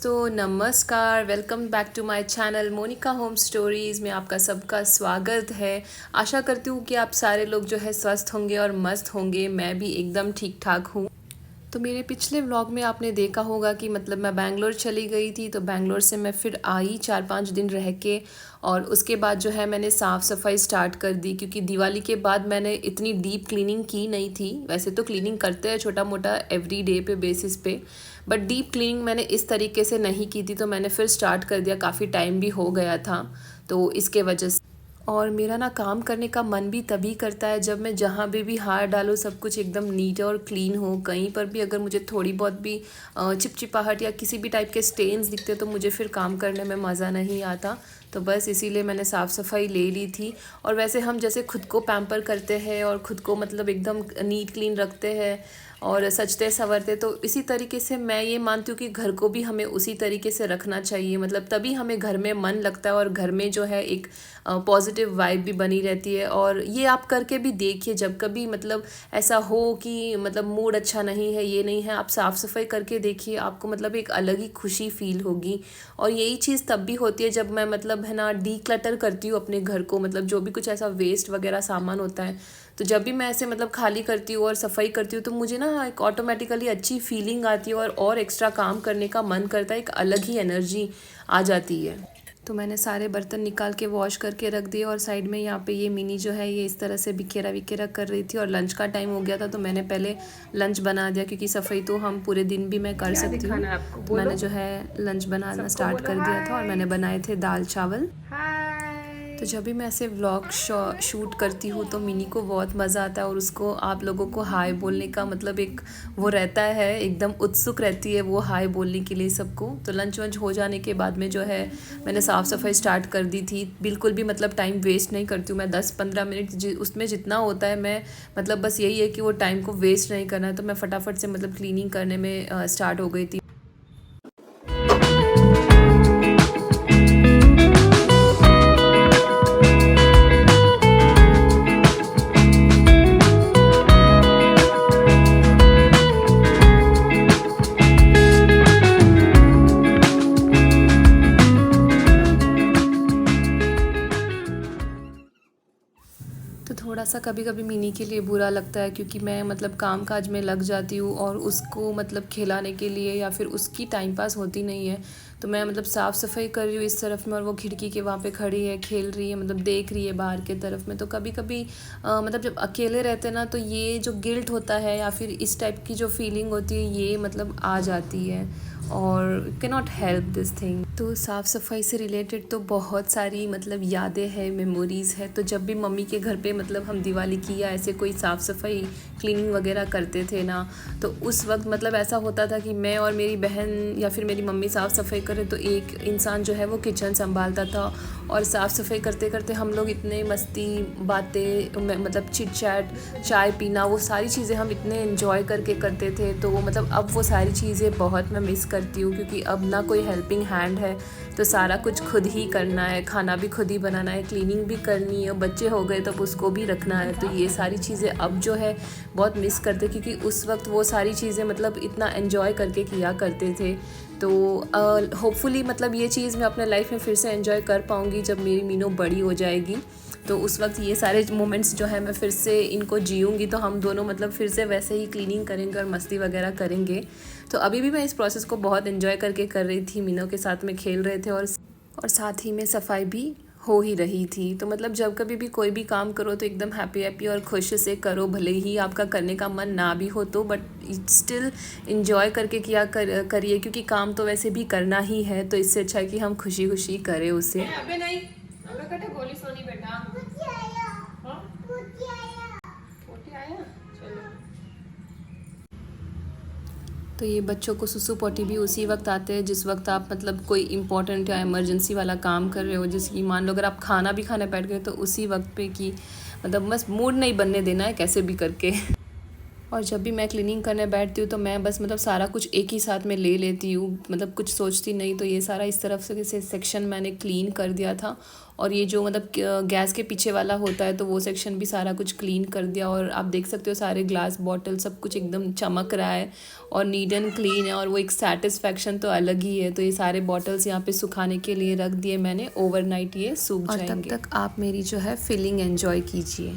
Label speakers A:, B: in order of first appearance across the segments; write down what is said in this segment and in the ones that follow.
A: दोस्तों नमस्कार, welcome back to my channel Monika home stories में आपका सबका स्वागत है। आशा करती हूँ कि आप सारे लोग जो है स्वस्थ होंगे और मस्त होंगे। मैं भी एकदम ठीक ठाक हूँ। तो मेरे पिछले व्लॉग में आपने देखा होगा कि मतलब मैं बैंगलोर चली गई थी, तो बैंगलोर से मैं फिर आई 4-5 दिन रह के, और उसके बाद जो है मैंने साफ़ सफाई स्टार्ट कर दी क्योंकि दिवाली के बाद मैंने इतनी डीप क्लीनिंग की नहीं थी। वैसे तो क्लीनिंग करते हैं छोटा मोटा एवरी डे पे बेसिस पे, बट डीप क्लीनिंग मैंने इस तरीके से नहीं की थी, तो मैंने फिर स्टार्ट कर दिया। काफ़ी टाइम भी हो गया था तो इसके वजह से। और मेरा ना काम करने का मन भी तभी करता है जब मैं जहाँ भी हाथ डालूँ सब कुछ एकदम नीट और क्लीन हो। कहीं पर भी अगर मुझे थोड़ी बहुत भी चिपचिपाहट या किसी भी टाइप के स्टेन्स दिखते तो मुझे फिर काम करने में मज़ा नहीं आता। तो बस इसीलिए मैंने साफ़ सफाई ले ली थी। और वैसे हम जैसे खुद को पैम्पर करते हैं और ख़ुद को मतलब एकदम नीट क्लीन रखते हैं और सजते संवरते, तो इसी तरीके से मैं ये मानती हूँ कि घर को भी हमें उसी तरीके से रखना चाहिए। मतलब तभी हमें घर में मन लगता है और घर में जो है एक पॉजिटिव वाइब भी बनी रहती है। और ये आप करके भी देखिए, जब कभी मतलब ऐसा हो कि मतलब मूड अच्छा नहीं है, ये नहीं है, आप साफ़ सफाई करके देखिए, आपको मतलब एक अलग ही खुशी फील होगी। और यही चीज़ तब भी होती है जब मैं मतलब है ना डीक्लटर करती हूँ अपने घर को। मतलब जो भी कुछ ऐसा वेस्ट वगैरह सामान होता है, तो जब भी मैं ऐसे मतलब खाली करती हूँ और सफाई करती हूँ तो मुझे ना एक ऑटोमेटिकली अच्छी फीलिंग आती है और एक्स्ट्रा काम करने का मन करता है, एक अलग ही एनर्जी आ जाती है। तो मैंने सारे बर्तन निकाल के वॉश करके रख दिए, और साइड में यहाँ पे ये मिनी जो है ये इस तरह से बिखेरा बिखेरा कर रही थी। और लंच का टाइम हो गया था तो मैंने पहले लंच बना दिया, क्योंकि सफाई तो हम पूरे दिन भी मैं कर सकती हूँ। तो मैंने जो है लंच बनाना स्टार्ट कर दिया था और मैंने बनाए थे दाल चावल। तो जब भी मैं ऐसे व्लॉग शूट करती हूँ तो मिनी को बहुत मज़ा आता है, और उसको आप लोगों को हाय बोलने का मतलब एक वो रहता है, एकदम उत्सुक रहती है वो हाय बोलने के लिए सबको। तो लंच वंच हो जाने के बाद में जो है मैंने साफ़ सफाई स्टार्ट कर दी थी। बिल्कुल भी मतलब टाइम वेस्ट नहीं करती हूँ मैं। 10-15 मिनट उसमें जितना होता है, मैं मतलब बस यही है कि वो टाइम को वेस्ट नहीं करना है। तो मैं फटाफट से मतलब क्लीनिंग करने में स्टार्ट हो गई थी। तो थोड़ा सा कभी कभी मिनी के लिए बुरा लगता है, क्योंकि मैं मतलब काम काज में लग जाती हूँ और उसको मतलब खिलाने के लिए या फिर उसकी टाइम पास होती नहीं है। तो मैं मतलब साफ़ सफाई कर रही हूँ इस तरफ में, और वो खिड़की के वहाँ पे खड़ी है, खेल रही है, मतलब देख रही है बाहर के तरफ में। तो कभी कभी मतलब जब अकेले रहते हैं ना, तो ये जो गिल्ट होता है या फिर इस टाइप की जो फीलिंग होती है ये मतलब आ जाती है, और can not help this thing. तो साफ़ सफाई से रिलेटेड तो बहुत सारी मतलब यादें हैं, मेमोरीज़ है। तो जब भी मम्मी के घर पे मतलब हम दिवाली की या ऐसे कोई साफ़ सफाई क्लीनिंग वगैरह करते थे ना, तो उस वक्त मतलब ऐसा होता था कि मैं और मेरी बहन या फिर मेरी मम्मी साफ़ सफाई करें तो एक इंसान जो है वो किचन संभालता था। और साफ़ सफाई करते करते हम लोग इतने मस्ती बातें मतलब चिट चैट, चाय पीना, वो सारी चीज़ें हम इतने एंजॉय करके करते थे। तो मतलब अब वो सारी चीज़ें बहुत मैं मिस करती हूँ, क्योंकि अब ना कोई हेल्पिंग हैंड है, तो सारा कुछ खुद ही करना है, खाना भी खुद ही बनाना है, क्लीनिंग भी करनी है, बच्चे हो गए तो उसको भी रखना है। तो ये सारी चीज़ें अब जो है बहुत मिस करते, क्योंकि उस वक्त वो सारी चीज़ें मतलब इतना एंजॉय करके किया करते थे। तो होपफुली मतलब ये चीज़ मैं अपने लाइफ में फिर से एंजॉय कर पाऊँगी जब मेरी मीनू बड़ी हो जाएगी। तो उस वक्त ये सारे मोमेंट्स जो है मैं फिर से इनको जीऊँगी, तो हम दोनों मतलब फिर से वैसे ही क्लीनिंग करेंगे और मस्ती वगैरह करेंगे। तो अभी भी मैं इस प्रोसेस को बहुत एंजॉय करके कर रही थी, मीनू के साथ में खेल रहे थे और साथ ही में सफाई भी हो ही रही थी। तो मतलब जब कभी भी कोई भी काम करो तो एकदम हैप्पी हैप्पी और खुश से करो, भले ही आपका करने का मन ना भी हो तो, बट स्टिल इंजॉय करके करिए, क्योंकि काम तो वैसे भी करना ही है। तो इससे अच्छा है कि हम खुशी खुशी करें उसे। अबे नहीं, अबे कटे गोली सोनी बेटा। हाँ? आया? चलो। तो ये बच्चों को सुसु पोटी भी उसी वक्त आते हैं जिस वक्त आप मतलब कोई इंपॉर्टेंट या इमरजेंसी वाला काम कर रहे हो। जैसे कि मान लो अगर आप खाना भी खाने बैठ गए तो उसी वक्त पे कि मतलब बस मूड नहीं बनने देना है कैसे भी करके। और जब भी मैं क्लीनिंग करने बैठती हूँ तो मैं बस मतलब सारा कुछ एक ही साथ में ले लेती हूँ, मतलब कुछ सोचती नहीं। तो ये सारा इस तरफ से सेक्शन मैंने क्लीन कर दिया था। और ये जो मतलब गैस के पीछे वाला होता है तो वो सेक्शन भी सारा कुछ क्लीन कर दिया। और आप देख सकते हो सारे ग्लास बॉटल सब कुछ एकदम चमक रहा है और नीट एंड क्लीन है, और वो एक सेटिस्फेक्शन तो अलग ही है। तो ये सारे बॉटल्स यहाँ पे सुखाने के लिए रख दिए मैंने, ओवरनाइट ये सूख जाएंगे। और तब तक आप मेरी जो है फिलिंग एंजॉय कीजिए।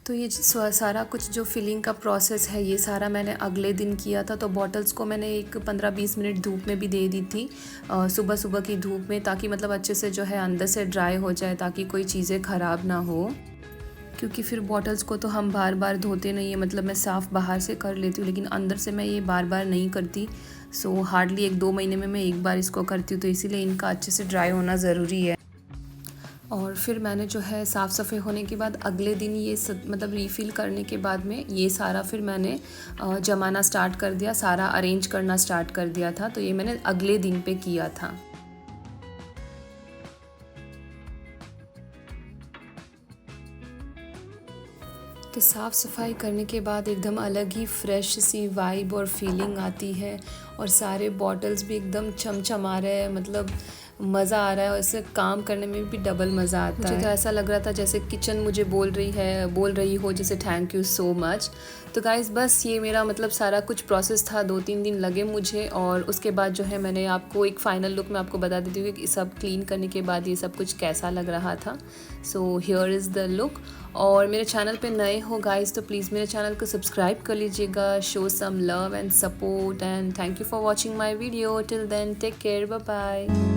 A: तो ये सारा कुछ जो फिलिंग का प्रोसेस है ये सारा मैंने अगले दिन किया था। तो बॉटल्स को मैंने एक 15-20 मिनट धूप में भी दे दी थी, सुबह सुबह की धूप में, ताकि मतलब अच्छे से जो है अंदर से ड्राई हो जाए, ताकि कोई चीज़ें ख़राब ना हो। क्योंकि फिर बॉटल्स को तो हम बार बार धोते नहीं है, मतलब मैं साफ़ बाहर से कर लेती हूँ लेकिन अंदर से मैं ये बार बार नहीं करती। सो हार्डली 1-2 महीने में मैं एक बार इसको करती हूँ, तो इसीलिए इनका अच्छे से ड्राई होना ज़रूरी है। और फिर मैंने जो है साफ़ सफ़ाई होने के बाद अगले दिन ये मतलब रीफ़िल करने के बाद में ये सारा फिर मैंने जमाना स्टार्ट कर दिया, सारा अरेंज करना स्टार्ट कर दिया था। तो ये मैंने अगले दिन पे किया था। तो साफ़ सफाई करने के बाद एकदम अलग ही फ्रेश सी वाइब और फीलिंग आती है, और सारे बॉटल्स भी एकदम चमचमा रहे हैं, मतलब मज़ा आ रहा है। और इससे काम करने में भी डबल मज़ा आता है। मुझे तो ऐसा लग रहा था जैसे किचन मुझे बोल रही हो जैसे थैंक यू सो मच। तो गाइज़ बस ये मेरा मतलब सारा कुछ प्रोसेस था, 2-3 दिन लगे मुझे। और उसके बाद जो है मैंने आपको एक फ़ाइनल लुक में आपको बता देती हूँ कि सब क्लीन करने के बाद ये सब कुछ कैसा लग रहा था। So here is the look. और मेरे चैनल पे नए हो गाइज़ तो प्लीज़ मेरे चैनल को सब्सक्राइब कर लीजिएगा, show some love and support, and thank you for watching my video. Till then take care, bye bye.